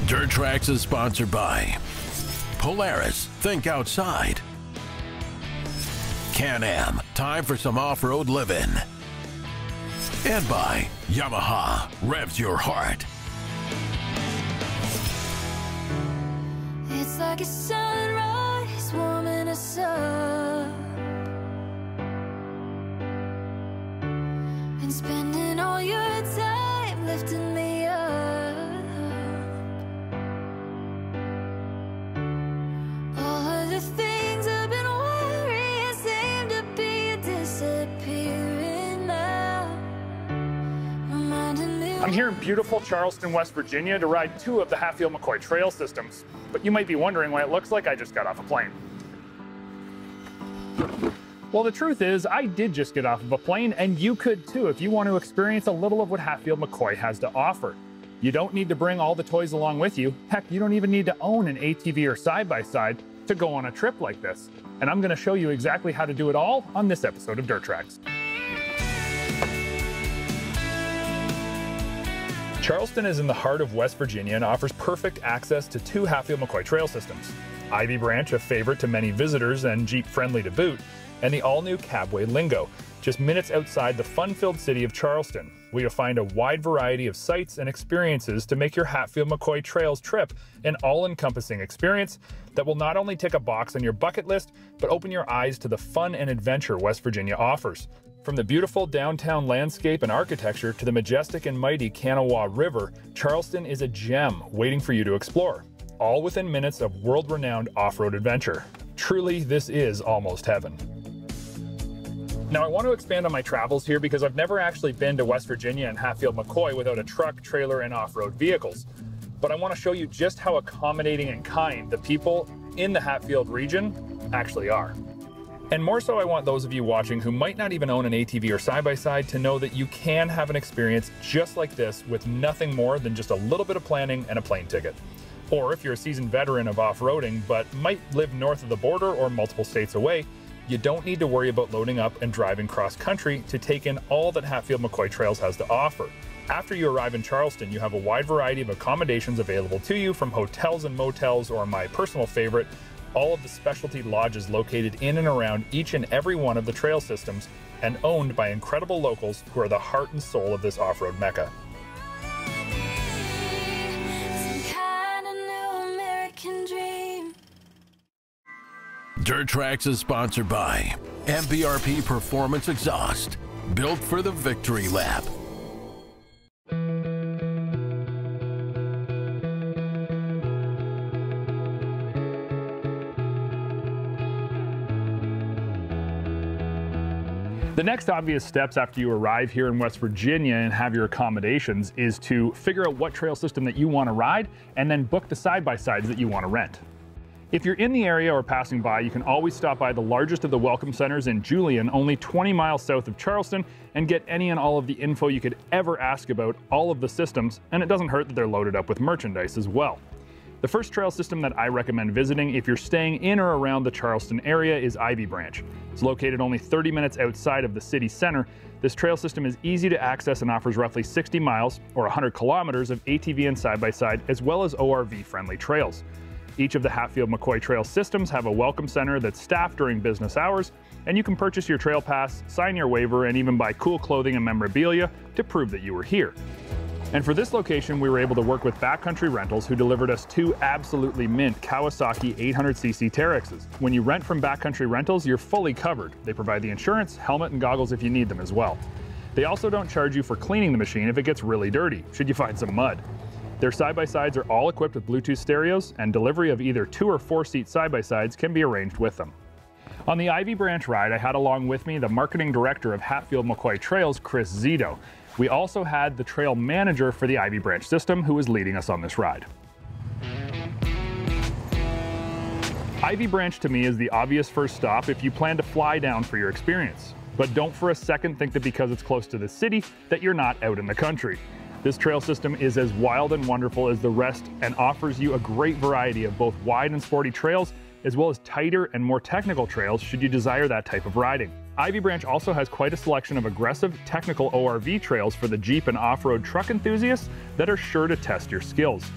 Dirt Trax is sponsored by Polaris, think outside. Can-Am, time for some off-road living. And by Yamaha, revs your heart. It's like a sunrise warming us up, and spending all your time lifting me up. All of the things I've been worrying seem to be disappearing now, reminding me. I'm here in beautiful Charleston, West Virginia to ride two of the Hatfield McCoy Trail systems. But you might be wondering why it looks like I just got off a plane. Well, the truth is, I did just get off of a plane, and you could too if you want to experience a little of what Hatfield McCoy has to offer. You don't need to bring all the toys along with you. Heck, you don't even need to own an ATV or side-by-side to go on a trip like this. And I'm going to show you exactly how to do it all on this episode of Dirt Trax. Charleston is in the heart of West Virginia and offers perfect access to two Hatfield McCoy Trail systems. Ivy Branch, a favorite to many visitors and Jeep-friendly to boot, and the all-new Cabwaylingo, just minutes outside the fun-filled city of Charleston, where you'll find a wide variety of sights and experiences to make your Hatfield McCoy Trails trip an all-encompassing experience that will not only tick a box on your bucket list, but open your eyes to the fun and adventure West Virginia offers. From the beautiful downtown landscape and architecture to the majestic and mighty Kanawha River, Charleston is a gem waiting for you to explore, all within minutes of world-renowned off-road adventure. Truly, this is almost heaven. Now, I want to expand on my travels here because I've never actually been to West Virginia and Hatfield McCoy without a truck, trailer, and off-road vehicles. But I want to show you just how accommodating and kind the people in the Hatfield region actually are. And more so, I want those of you watching who might not even own an ATV or side-by-side to know that you can have an experience just like this with nothing more than just a little bit of planning and a plane ticket. Or if you're a seasoned veteran of off-roading but might live north of the border or multiple states away, you don't need to worry about loading up and driving cross-country to take in all that Hatfield McCoy Trails has to offer. After you arrive in Charleston, you have a wide variety of accommodations available to you, from hotels and motels, or my personal favorite, all of the specialty lodges located in and around each and every one of the trail systems and owned by incredible locals who are the heart and soul of this off-road mecca. Dirt Trax is sponsored by MPRP Performance Exhaust, built for the victory lap. The next obvious steps after you arrive here in West Virginia and have your accommodations is to figure out what trail system that you want to ride and then book the side-by-sides that you want to rent. If you're in the area or passing by, you can always stop by the largest of the welcome centers in Julian, only 20 miles south of Charleston, and get any and all of the info you could ever ask about all of the systems, and it doesn't hurt that they're loaded up with merchandise as well. The first trail system that I recommend visiting if you're staying in or around the Charleston area is Ivy Branch. It's located only 30 minutes outside of the city center. This trail system is easy to access and offers roughly 60 miles or 100 kilometers of ATV and side-by-side, as well as ORV-friendly trails. Each of the Hatfield McCoy Trail systems have a welcome center that's staffed during business hours, and you can purchase your trail pass, sign your waiver, and even buy cool clothing and memorabilia to prove that you were here. And for this location, we were able to work with Backcountry Rentals, who delivered us two absolutely mint Kawasaki 800cc Traxes. When you rent from Backcountry Rentals, you're fully covered. They provide the insurance, helmet, and goggles if you need them as well. They also don't charge you for cleaning the machine if it gets really dirty, should you find some mud. Their side-by-sides are all equipped with Bluetooth stereos, and delivery of either 2- or 4-seat side-by-sides can be arranged with them. On the Ivy Branch ride, I had along with me the marketing director of Hatfield McCoy Trails, Chris Zito. We also had the trail manager for the Ivy Branch system, who was leading us on this ride. Ivy Branch to me is the obvious first stop if you plan to fly down for your experience. But don't for a second think that because it's close to the city that you're not out in the country. This trail system is as wild and wonderful as the rest and offers you a great variety of both wide and sporty trails, as well as tighter and more technical trails should you desire that type of riding. Ivy Branch also has quite a selection of aggressive, technical ORV trails for the Jeep and off-road truck enthusiasts that are sure to test your skills.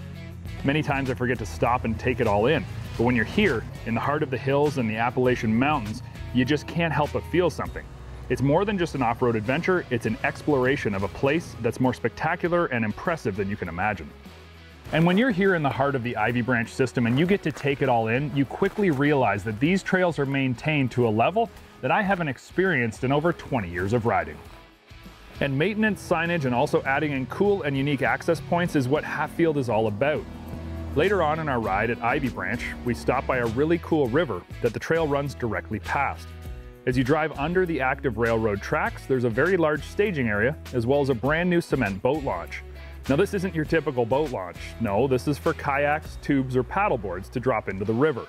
Many times I forget to stop and take it all in, but when you're here, in the heart of the hills and the Appalachian Mountains, you just can't help but feel something. It's more than just an off-road adventure, it's an exploration of a place that's more spectacular and impressive than you can imagine. And when you're here in the heart of the Ivy Branch system and you get to take it all in, you quickly realize that these trails are maintained to a level that I haven't experienced in over 20 years of riding. And maintenance, signage, and also adding in cool and unique access points is what Hatfield is all about. Later on in our ride at Ivy Branch, we stop by a really cool river that the trail runs directly past. As you drive under the active railroad tracks, there's a very large staging area, as well as a brand new cement boat launch. Now this isn't your typical boat launch. No, this is for kayaks, tubes, or paddleboards to drop into the river.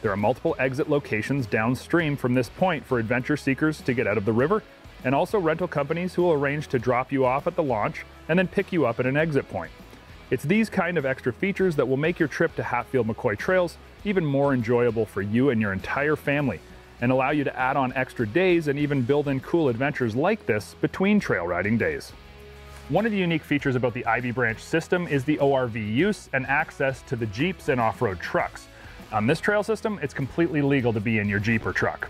There are multiple exit locations downstream from this point for adventure seekers to get out of the river, and also rental companies who will arrange to drop you off at the launch and then pick you up at an exit point. It's these kind of extra features that will make your trip to Hatfield McCoy Trails even more enjoyable for you and your entire family, and allow you to add on extra days and even build in cool adventures like this between trail riding days. One of the unique features about the Ivy Branch system is the ORV use and access to the Jeeps and off-road trucks. On this trail system, it's completely legal to be in your Jeep or truck.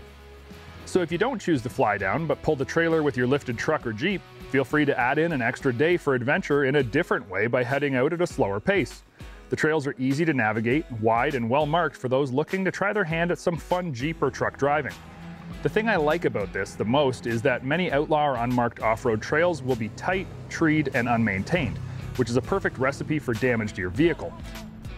So if you don't choose to fly down, but pull the trailer with your lifted truck or Jeep, feel free to add in an extra day for adventure in a different way by heading out at a slower pace. The trails are easy to navigate, wide and well marked for those looking to try their hand at some fun Jeep or truck driving. The thing I like about this the most is that many outlaw or unmarked off-road trails will be tight, treed, and unmaintained, which is a perfect recipe for damage to your vehicle.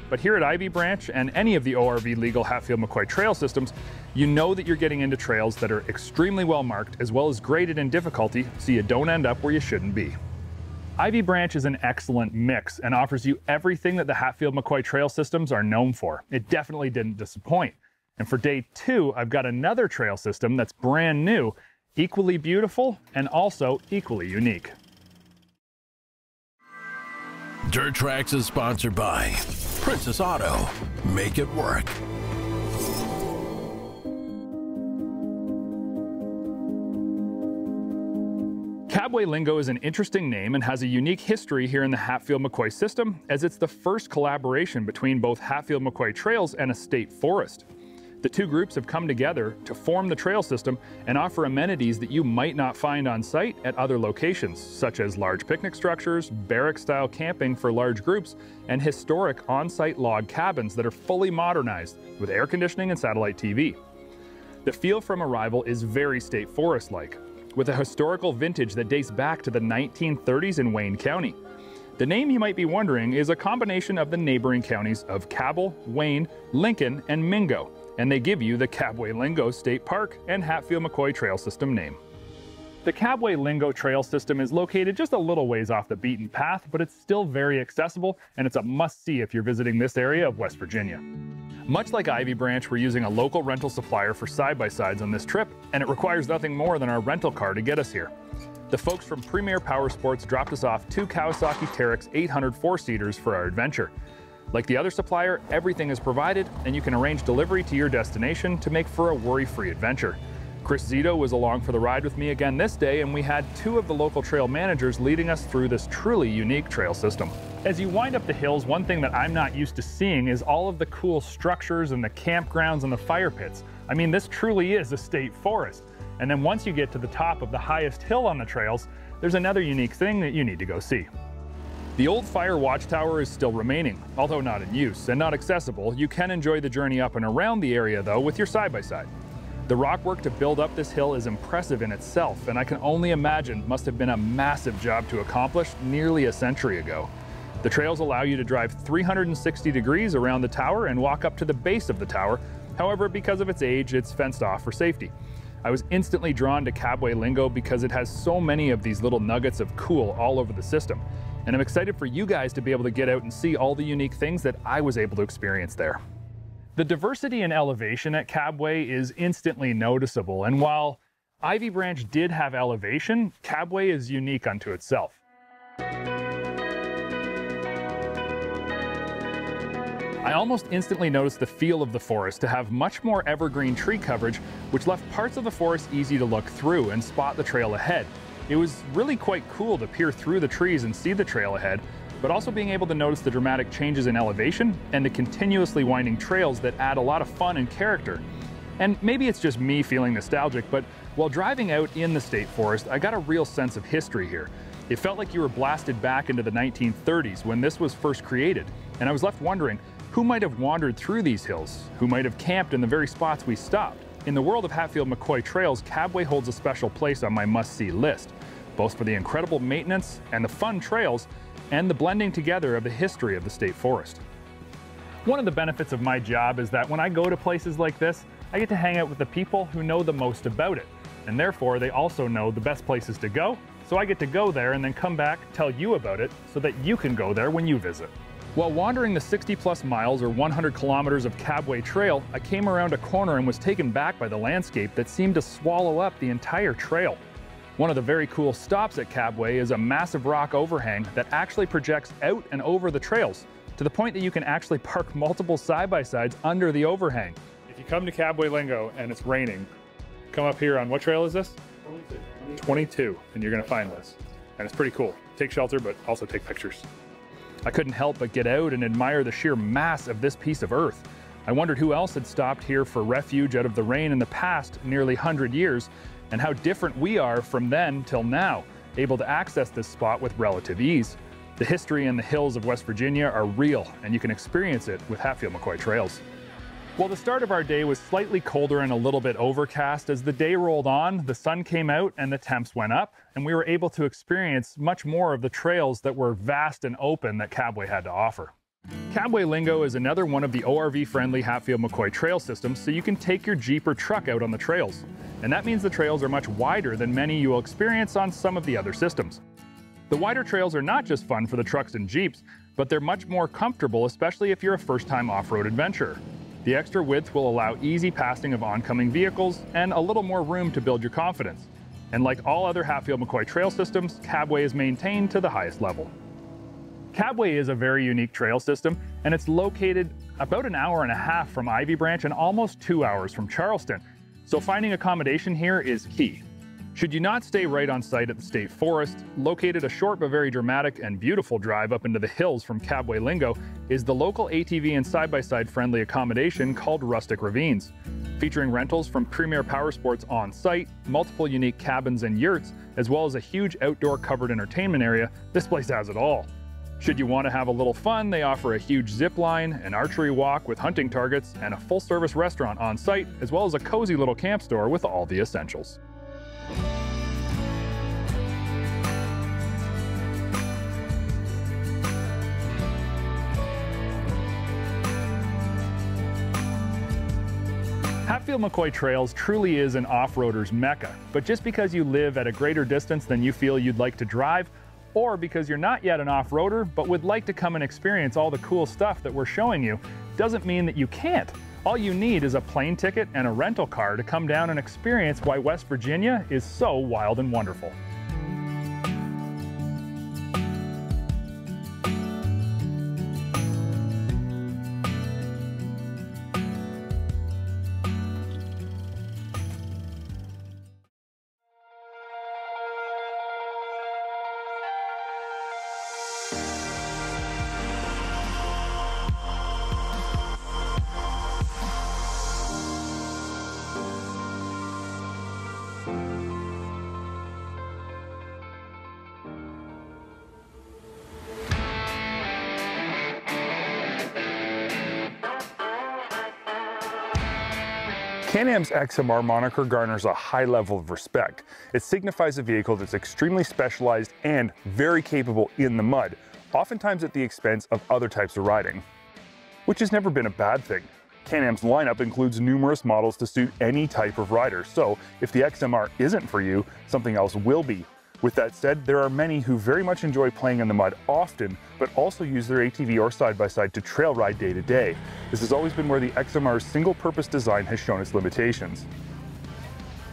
But here at Ivy Branch and any of the ORV legal Hatfield McCoy trail systems, you know that you're getting into trails that are extremely well marked as well as graded in difficulty so you don't end up where you shouldn't be. Ivy Branch is an excellent mix and offers you everything that the Hatfield McCoy trail systems are known for. It definitely didn't disappoint. And for day 2, I've got another trail system that's brand new, equally beautiful, and also equally unique. Dirt Trax is sponsored by Princess Auto. Make it work. Cabwaylingo is an interesting name and has a unique history here in the Hatfield McCoy system, as it's the first collaboration between both Hatfield McCoy Trails and a state forest. The two groups have come together to form the trail system and offer amenities that you might not find on site at other locations, such as large picnic structures, barrack-style camping for large groups, and historic on-site log cabins that are fully modernized with air conditioning and satellite TV. The feel from arrival is very state forest-like, with a historical vintage that dates back to the 1930s in Wayne County. The name, you might be wondering, is a combination of the neighboring counties of Cabell, Wayne, Lincoln, and Mingo, and they give you the Cabwaylingo State Park and Hatfield McCoy Trail System name. The Cabwaylingo Trail System is located just a little ways off the beaten path, but it's still very accessible, and it's a must-see if you're visiting this area of West Virginia. Much like Ivy Branch, we're using a local rental supplier for side-by-sides on this trip, and it requires nothing more than our rental car to get us here. The folks from Premier Power Sports dropped us off 2 Kawasaki Teryx 800 4-seaters for our adventure. Like the other supplier, everything is provided, and you can arrange delivery to your destination to make for a worry-free adventure. Chris Zito was along for the ride with me again this day, and we had 2 of the local trail managers leading us through this truly unique trail system. As you wind up the hills, one thing that I'm not used to seeing is all of the cool structures and the campgrounds and the fire pits. I mean, this truly is a state forest. And then once you get to the top of the highest hill on the trails, there's another unique thing that you need to go see. The old fire watchtower is still remaining, although not in use and not accessible. You can enjoy the journey up and around the area though with your side-by-side. The rock work to build up this hill is impressive in itself, and I can only imagine must have been a massive job to accomplish nearly a century ago. The trails allow you to drive 360 degrees around the tower and walk up to the base of the tower. However, because of its age, it's fenced off for safety. I was instantly drawn to Cabwaylingo because it has so many of these little nuggets of cool all over the system. And I'm excited for you guys to be able to get out and see all the unique things that I was able to experience there. The diversity in elevation at Cabway is instantly noticeable, and while Ivy Branch did have elevation, Cabway is unique unto itself. I almost instantly noticed the feel of the forest to have much more evergreen tree coverage, which left parts of the forest easy to look through and spot the trail ahead. It was really quite cool to peer through the trees and see the trail ahead, but also being able to notice the dramatic changes in elevation and the continuously winding trails that add a lot of fun and character. And maybe it's just me feeling nostalgic, but while driving out in the state forest, I got a real sense of history here. It felt like you were blasted back into the 1930s when this was first created, and I was left wondering who might have wandered through these hills, who might have camped in the very spots we stopped. In the world of Hatfield McCoy Trails, Cabway holds a special place on my must-see list, both for the incredible maintenance and the fun trails, and the blending together of the history of the state forest. One of the benefits of my job is that when I go to places like this, I get to hang out with the people who know the most about it, and therefore they also know the best places to go, so I get to go there and then come back, tell you about it, so that you can go there when you visit. While wandering the 60+ miles or 100 kilometers of Cabway Trail, I came around a corner and was taken back by the landscape that seemed to swallow up the entire trail. One of the very cool stops at Cabway is a massive rock overhang that actually projects out and over the trails, to the point that you can actually park multiple side-by-sides under the overhang. If you come to Cabwaylingo and it's raining, come up here on, what trail is this? 22, and you're gonna find this. And it's pretty cool. Take shelter, but also take pictures. I couldn't help but get out and admire the sheer mass of this piece of earth. I wondered who else had stopped here for refuge out of the rain in the past nearly 100 years, and how different we are from then till now, able to access this spot with relative ease. The history and the hills of West Virginia are real, and you can experience it with Hatfield McCoy Trails. Well, the start of our day was slightly colder and a little bit overcast. As the day rolled on, the sun came out and the temps went up, and we were able to experience much more of the trails that were vast and open that Cabway had to offer. Cabwaylingo is another one of the ORV-friendly Hatfield McCoy trail systems, so you can take your Jeep or truck out on the trails. And that means the trails are much wider than many you will experience on some of the other systems. The wider trails are not just fun for the trucks and Jeeps, but they're much more comfortable, especially if you're a first-time off-road adventurer. The extra width will allow easy passing of oncoming vehicles and a little more room to build your confidence. And like all other Hatfield McCoy trail systems, Cabway is maintained to the highest level. Cabway is a very unique trail system, and it's located about an hour and a half from Ivy Branch and almost 2 hours from Charleston, so finding accommodation here is key. Should you not stay right on site at the state forest, located a short but very dramatic and beautiful drive up into the hills from Cabwaylingo is the local ATV and side-by-side friendly accommodation called Rustic Ravines. Featuring rentals from Premier Powersports on site, multiple unique cabins and yurts, as well as a huge outdoor covered entertainment area, this place has it all. Should you want to have a little fun, they offer a huge zip line, an archery walk with hunting targets, and a full-service restaurant on site, as well as a cozy little camp store with all the essentials. Hatfield McCoy Trails truly is an off-roader's mecca, but just because you live at a greater distance than you feel you'd like to drive, or because you're not yet an off-roader but would like to come and experience all the cool stuff that we're showing you, doesn't mean that you can't. All you need is a plane ticket and a rental car to come down and experience why West Virginia is so wild and wonderful. Can-Am's XMR moniker garners a high level of respect. It signifies a vehicle that's extremely specialized and very capable in the mud, oftentimes at the expense of other types of riding, which has never been a bad thing. Can-Am's lineup includes numerous models to suit any type of rider, so if the XMR isn't for you, something else will be. With that said, there are many who very much enjoy playing in the mud often, but also use their ATV or side-by-side to trail ride day to day. This has always been where the XMR's single-purpose design has shown its limitations.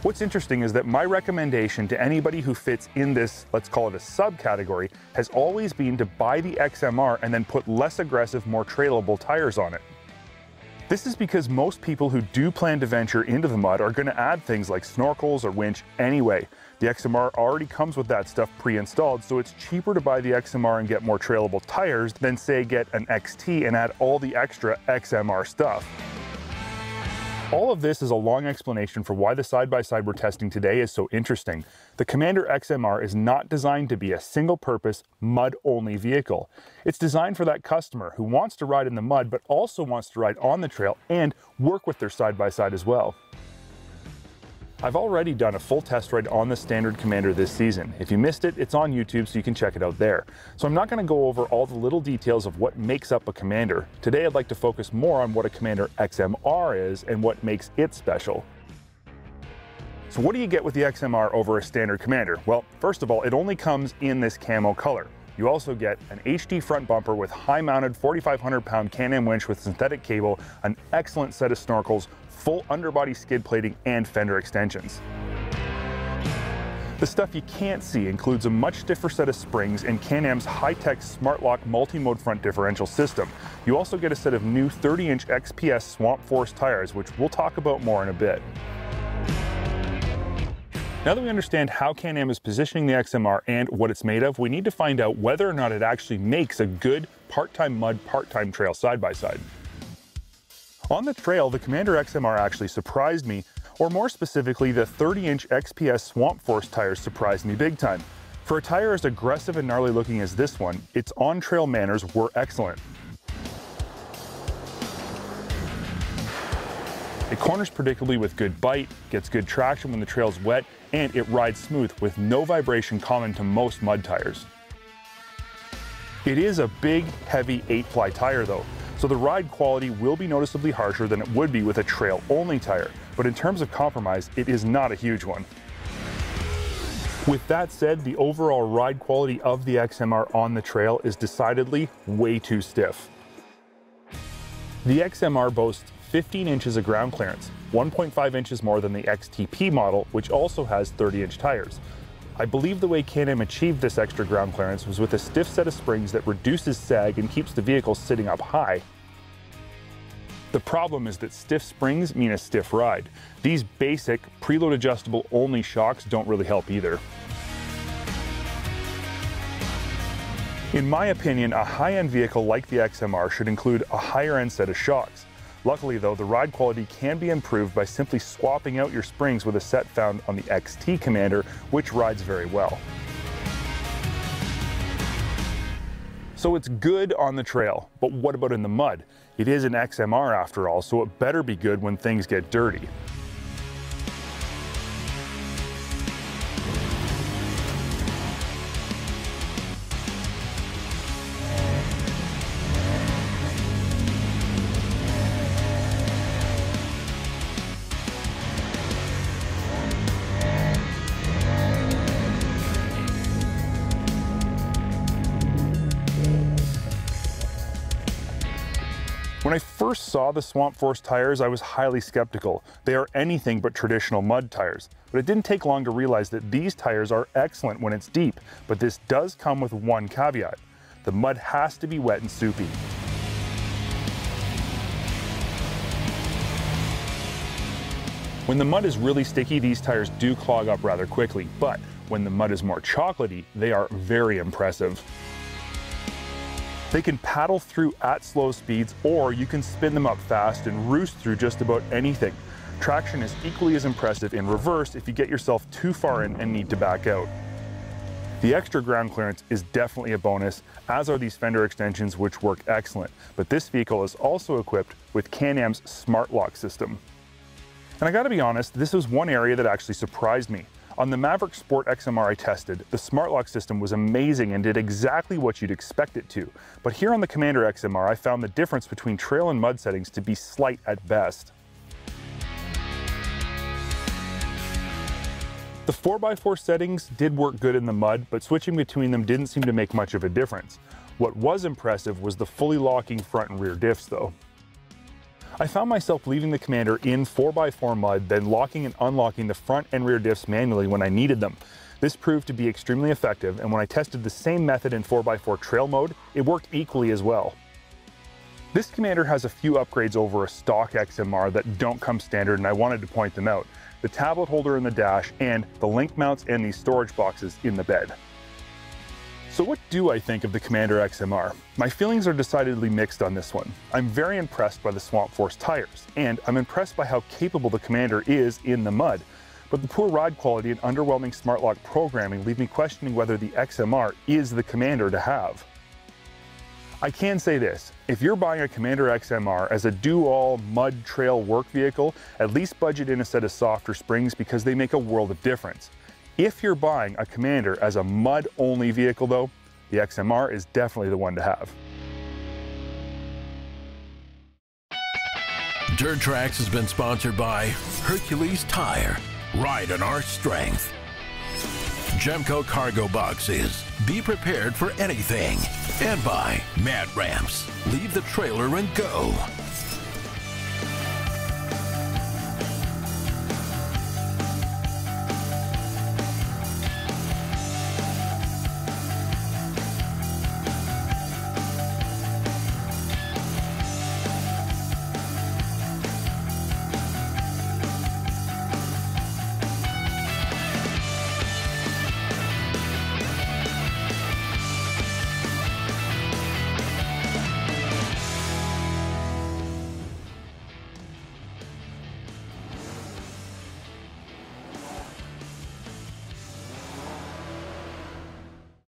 What's interesting is that my recommendation to anybody who fits in this, let's call it a subcategory, has always been to buy the XMR and then put less aggressive, more trailable tires on it. This is because most people who do plan to venture into the mud are going to add things like snorkels or winch anyway. The XMR already comes with that stuff pre-installed, so it's cheaper to buy the XMR and get more trailable tires than say get an XT and add all the extra XMR stuff. All of this is a long explanation for why the side-by-side we're testing today is so interesting. The Commander XMR is not designed to be a single-purpose, mud-only vehicle. It's designed for that customer who wants to ride in the mud but also wants to ride on the trail and work with their side-by-side as well. I've already done a full test ride on the standard Commander this season. If you missed it, it's on YouTube so you can check it out there. So I'm not going to go over all the little details of what makes up a Commander. Today I'd like to focus more on what a Commander XMR is and what makes it special. So what do you get with the XMR over a standard Commander? Well, first of all, it only comes in this camo color. You also get an HD front bumper with high-mounted 4,500-pound Can-Am winch with synthetic cable, an excellent set of snorkels, full underbody skid plating, and fender extensions. The stuff you can't see includes a much stiffer set of springs and Can-Am's high-tech Smart-Lock multi-mode front differential system. You also get a set of new 30-inch XPS Swamp Force tires, which we'll talk about more in a bit. Now that we understand how Can-Am is positioning the XMR and what it's made of, we need to find out whether or not it actually makes a good part-time mud, part-time trail side-by-side. On the trail, the Commander XMR actually surprised me, or more specifically, the 30-inch XPS Swamp Force tires surprised me big time. For a tire as aggressive and gnarly looking as this one, its on-trail manners were excellent. It corners predictably with good bite, gets good traction when the trail's wet, and it rides smooth with no vibration common to most mud tires. It is a big, heavy 8-ply tire though, so the ride quality will be noticeably harsher than it would be with a trail-only tire, but in terms of compromise, it is not a huge one. With that said, the overall ride quality of the XMR on the trail is decidedly way too stiff. The XMR boasts 15 inches of ground clearance, 1.5 inches more than the XTP model, which also has 30-inch tires. I believe the way Can-Am achieved this extra ground clearance was with a stiff set of springs that reduces sag and keeps the vehicle sitting up high. The problem is that stiff springs mean a stiff ride. These basic, preload adjustable only shocks don't really help either. In my opinion, a high-end vehicle like the XMR should include a higher-end set of shocks. Luckily though, the ride quality can be improved by simply swapping out your springs with a set found on the XT Commander, which rides very well. So it's good on the trail, but what about in the mud? It is an XMR after all, so it better be good when things get dirty. When I first saw the Swamp Force tires, I was highly skeptical. They are anything but traditional mud tires. But it didn't take long to realize that these tires are excellent when it's deep, but this does come with one caveat. The mud has to be wet and soupy. When the mud is really sticky, these tires do clog up rather quickly, but when the mud is more chocolatey, they are very impressive. They can paddle through at slow speeds, or you can spin them up fast and roost through just about anything. Traction is equally as impressive in reverse if you get yourself too far in and need to back out. The extra ground clearance is definitely a bonus, as are these fender extensions, which work excellent. But this vehicle is also equipped with Can-Am's Smart-Lock system. And I gotta be honest, this was one area that actually surprised me. On the Maverick Sport XMR I tested, the Smart-Lock system was amazing and did exactly what you'd expect it to. But here on the Commander XMR, I found the difference between trail and mud settings to be slight at best. The 4x4 settings did work good in the mud, but switching between them didn't seem to make much of a difference. What was impressive was the fully locking front and rear diffs though. I found myself leaving the Commander in 4x4 mud, then locking and unlocking the front and rear diffs manually when I needed them. This proved to be extremely effective, and when I tested the same method in 4x4 trail mode, it worked equally as well. This Commander has a few upgrades over a stock XMR that don't come standard, and I wanted to point them out. The tablet holder in the dash, and the link mounts and these storage boxes in the bed. So what do I think of the Commander XMR? My feelings are decidedly mixed on this one. I'm very impressed by the Swamp Force tires, and I'm impressed by how capable the Commander is in the mud. But the poor ride quality and underwhelming smart lock programming leave me questioning whether the XMR is the Commander to have. I can say this, if you're buying a Commander XMR as a do-all mud trail work vehicle, at least budget in a set of softer springs because they make a world of difference. If you're buying a Commander as a mud-only vehicle though, the XMR is definitely the one to have. Dirt Trax has been sponsored by Hercules Tire, ride on our strength. Gemco Cargo Boxes, be prepared for anything. And by Mad Ramps, leave the trailer and go.